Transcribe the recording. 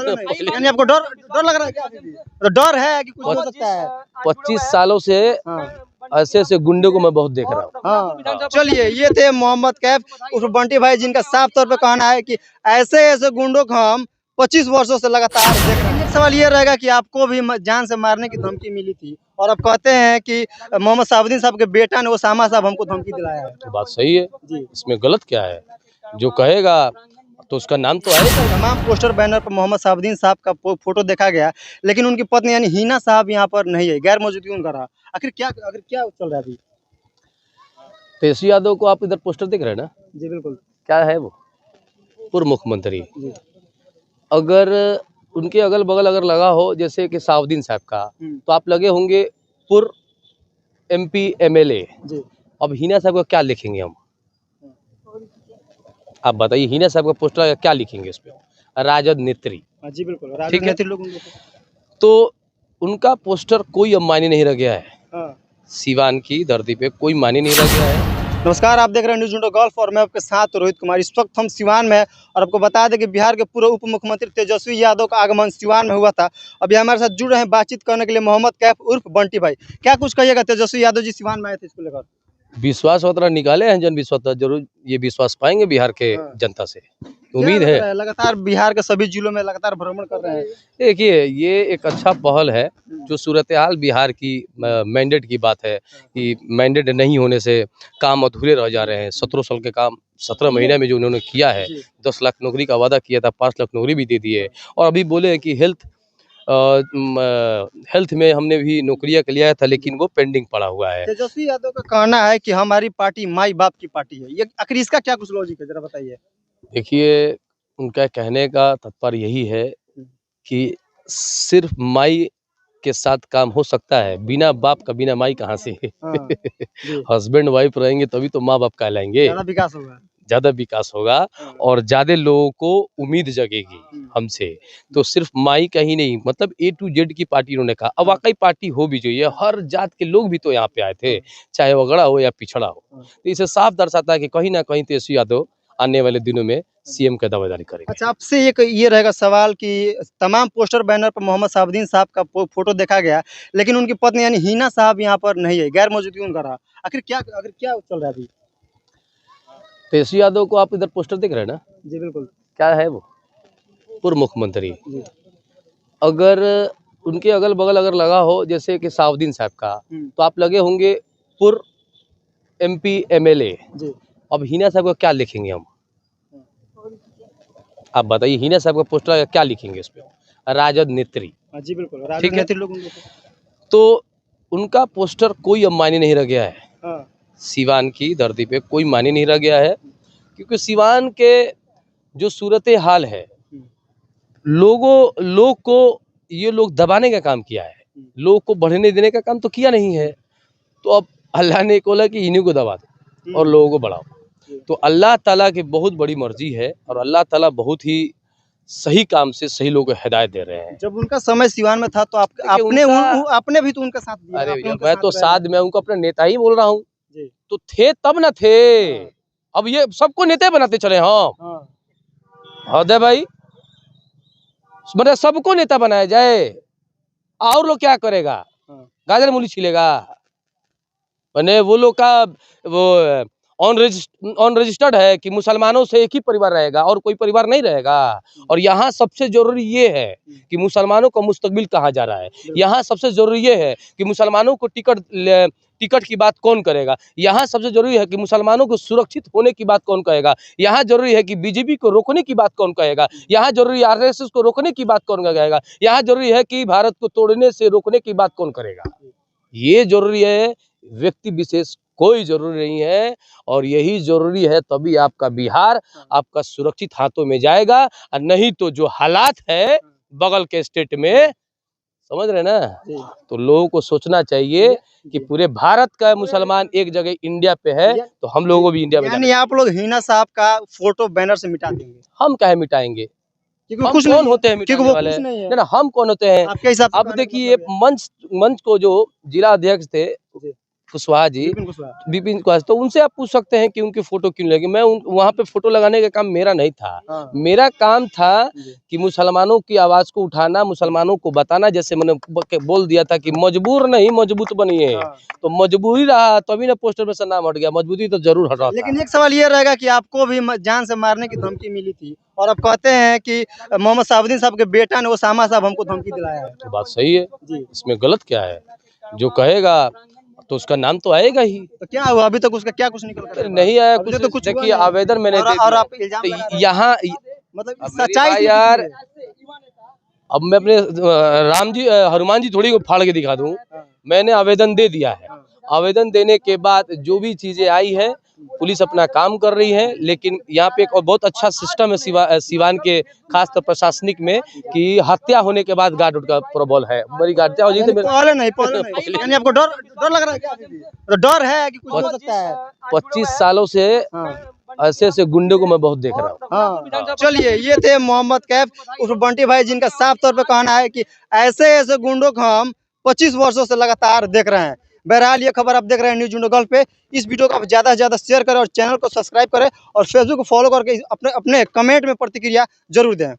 यानी आपको डर डर लग रहा है क्या अभी भी? तो डर है कि कुछ हो सकता है? 25 सालों से ऐसे ऐसे गुंडे को मैं बहुत देख रहा हूँ। हाँ, चलिए ये थे मोहम्मद कैफ उर्फ बंटी भाई, जिनका साफ तौर पे कहना है कि ऐसे ऐसे गुंडों को हम 25 वर्षों से लगातार देख रहे हैं। एक सवाल ये रहेगा कि आपको भी जान से मारने की धमकी मिली थी और अब कहते हैं कि मोहम्मद साबुद्दीन साहब के बेटा ने ओसामा साहब हमको धमकी दिलाया है। तो बात सही है जी, इसमें गलत क्या है? जो कहेगा तो उसका नाम तो आएगा। तमाम पोस्टर बैनर पर मोहम्मद साबुद्दीन साहब का फोटो देखा गया, लेकिन उनकी पत्नी यानी हिना साहब यहाँ पर नहीं है, गैर मौजूदगी उनका रहा। आखिर क्या चल रहा है अभी? तेजस्वी यादव को आप इधर पोस्टर देख रहे हैं ना? जी बिल्कुल। क्या है वो? पूर्व मुख्यमंत्री। जी। अगर उनके अगल बगल अगर लगा हो जैसे कि साउद्दीन साहब का, तो आप लगे होंगे पूर्व MP MLA। जी। अब हिना साहब का क्या लिखेंगे हम? आप बताइए, हिना साहब का पोस्टर क्या लिखेंगे इस पे? राजद नेत्री। जी बिल्कुल, ठीक है? राजनीतिक लोग तो उनका पोस्टर कोई अब मायने नहीं रह गया है। हाँ। सिवान की धरती पे कोई मायने नहीं रह गया है। नमस्कार, आप देख रहे हैं न्यूज़ विंडो गल्फ और मैं आपके साथ रोहित कुमार। इस वक्त हम सिवान में हैं और आपको बता दें कि बिहार के पूर्व उप मुख्यमंत्री तेजस्वी यादव का आगमन सिवान में हुआ था। अभी हमारे साथ जुड़ रहे हैं बातचीत करने के लिए मोहम्मद कैफ उर्फ बंटी भाई। क्या कुछ कहिएगा, तेजस्वी यादव जी सिवान में आए थे इसको लेकर? विश्वास पत्र निकाले हैं जन विश्वास, जरूर ये विश्वास पाएंगे बिहार के जनता से, उम्मीद है। लगातार बिहार के सभी जिलों में लगातार भ्रमण कर रहे हैं। देखिए, ये एक अच्छा पहल है। जो सूरत हाल बिहार की मैंडेट की बात है कि मैंडेट नहीं होने से काम अधूरे रह जा रहे हैं। 17 साल के काम 17 महीने में जो उन्होंने किया है, 10 लाख नौकरी का वादा किया था, 5 लाख नौकरी भी दे दी है। और अभी बोले हैं कि हेल्थ में हमने भी नौकरियां लिया था, लेकिन वो पेंडिंग पड़ा हुआ है। तेजस्वी यादव का कहना है कि हमारी पार्टी माई बाप की पार्टी है, ये आखिर इसका क्या कुछ लॉजिक है, जरा बताइए। देखिए, उनका कहने का तात्पर्य यही है कि सिर्फ माई के साथ काम हो सकता है, बिना बाप का बिना माई कहाँ से? हस्बैंड वाइफ रहेंगे तभी तो माँ बाप कहलाएंगे। ज़्यादा विकास होगा और ज़्यादा लोगों को उम्मीद जगेगी हमसे। तो सिर्फ माई का ही नहीं, मतलब A to Z की पार्टी उन्होंने कहा। अब वाकई पार्टी हो भी चाहिए, हर जात के लोग भी तो यहाँ पे आए थे, चाहे वो अगड़ा हो या पिछड़ा हो। तो इसे साफ दर्शाता है कि कहीं ना कहीं तेजस्वी यादव आने वाले दिनों में CM का दावेदारी करेंगे। अच्छा, आपसे एक ये रहेगा सवाल कि तमाम पोस्टर बैनर पर मोहम्मद साबुद्दीन साहब का फोटो देखा गया, लेकिन उनकी पत्नी यानी हिना साहब यहाँ पर नहीं है, गैर मौजूदगी उनका रहा। आखिर क्या चल रहा है अभी? तेजस्वी यादव को आप इधर पोस्टर देख रहे हैं ना? जी बिल्कुल। क्या है वो? पूर्व मुख्यमंत्री। अगर उनके अगल बगल अगर लगा हो जैसे कि साउद्दीन साहब का, तो आप लगे होंगे पूर्व MP MLA। अब हिना साहब का क्या लिखेंगे हम? आप बताइए, हिना साहब का पोस्टर क्या लिखेंगे इस पे? राजद नेत्री। जी बिल्कुल, ठीक है? राजनीतिक लोग तो उनका पोस्टर कोई अब मायने नहीं रह गया है। सिवान की धरती पे कोई मायने नहीं रह गया है, क्योंकि सिवान के जो सूरत हाल है, लोग को ये लोग दबाने का काम किया है, लोग को बढ़ने देने का काम तो किया नहीं है। तो अब अल्लाह ने बोला कि इन्हीं को दबा दो और लोगों को बढ़ाओ। तो अल्लाह ताला की बहुत बड़ी मर्जी है और अल्लाह ताला बहुत ही सही काम से सही लोगों को हिदायत दे रहे हैं। जब उनका समय सिवान में था तो आपने भी तो उनका साथ दिया। अरे भैया, मैं तो साथ में उनको अपना नेता ही बोल रहा हूँ। तो थे तब न थे। अब ये सबको नेता बनाते चले हम। हद है भाई, मतलब सबको नेता बनाया जाए और लोग क्या करेगा? गाजर मूली छिलेगा? मैंने वो लोग का वो ऑन रजिस्टर्ड है कि मुसलमानों से एक ही परिवार रहेगा और कोई परिवार नहीं रहेगा। और यहाँ सबसे जरूरी ये है कि मुसलमानों का मुस्तकबिल कहाँ जा रहा है। यहाँ सबसे जरूरी ये है कि मुसलमानों को टिकट की बात कौन करेगा। यहाँ सबसे जरूरी है कि मुसलमानों को सुरक्षित होने की बात कौन कहेगा। यहाँ जरूरी है कि BJP को रोकने की बात कौन कहेगा। यहाँ जरूरी है RSS को रोकने की बात कौन कहेगा। यहाँ जरूरी है कि भारत को तोड़ने से रोकने की बात कौन करेगा। ये जरूरी है, व्यक्ति विशेष कोई जरूरी नहीं है। और यही जरूरी है, तभी आपका बिहार आपका सुरक्षित हाथों में जाएगा। और नहीं तो जो हालात है बगल के स्टेट में, समझ रहे ना, तो लोगों को सोचना चाहिए कि पूरे भारत का मुसलमान एक जगह इंडिया पे है, तो हम लोगों को भी इंडिया में यानी आप लोग हिना साहब का फोटो बैनर से मिटा देंगे? हम काहे मिटाएंगे? हम कौन होते हैं मिटाने वाले? ना हम कौन होते हैं? अब देखिए, मंच को जो जिला अध्यक्ष थे कुशवाहा जी, विपिन कुशवाहा। विपिन कुशवाहा, तो उनसे आप पूछ सकते हैं कि उनकी फोटो क्यों लगी। मैं वहाँ पे फोटो लगाने का काम मेरा नहीं था। हाँ। मेरा काम था जी। कि मुसलमानों की आवाज को उठाना, मुसलमानों को बताना, जैसे मैंने बोल दिया था कि मजबूर नहीं मजबूत बनिए। हाँ। तो मजबूरी रहा तभी ना पोस्टर में से नाम हट गया, मजबूरी तो जरूर हट रहा था। लेकिन एक सवाल ये रहेगा कि आपको भी जान से मारने की धमकी मिली थी और आप कहते हैं कि मोहम्मद साहबुद्दीन साहब के बेटा ने ओसामा साहब हमको धमकी दिलाया है। तो बात सही है, जी। इसमें गलत क्या है? जो कहेगा तो उसका नाम तो आएगा ही। तो क्या हुआ अभी तक उसका क्या कुछ निकल कर नहीं आया अभी कुछ, तो कुछ हुआ देखिए नहीं। आवेदन मैंने दे और दिया। आप इल्जाम तो लगा रहे हैं। यहाँ मतलब अब मेरे सच्चाई भाई थी यार, किसमें? अब मैं अपने राम जी हनुमान जी थोड़ी को फाड़ के दिखा दूं। मैंने आवेदन दे दिया है। आवेदन देने के बाद जो भी चीजें आई है, पुलिस अपना काम कर रही है। लेकिन यहाँ पे एक और बहुत अच्छा सिस्टम है सिवान के खासतौर प्रशासनिक में, कि हत्या होने के बाद गार्ड का प्रोबल है। मेरी हत्या हो जाती है पहले नहीं यानी आपको डर लग रहा है क्या अभी भी? तो डर है कि कुछ हो सकता है? 25 सालों से ऐसे ऐसे गुंडे को मैं बहुत देख रहा हूँ। हाँ। चलिए, ये थे मोहम्मद कैफ उर्फ बंटी भाई, जिनका साफ तौर पे कहना है कि ऐसे ऐसे गुंडों को हम 25 वर्षों से लगातार देख रहे हैं। बहरहाल ये खबर आप देख रहे हैं न्यूज़ जुंडो गर्ल पे। इस वीडियो को आप ज़्यादा से ज़्यादा शेयर करें और चैनल को सब्सक्राइब करें और फेसबुक को फॉलो करके अपने अपने कमेंट में प्रतिक्रिया जरूर दें।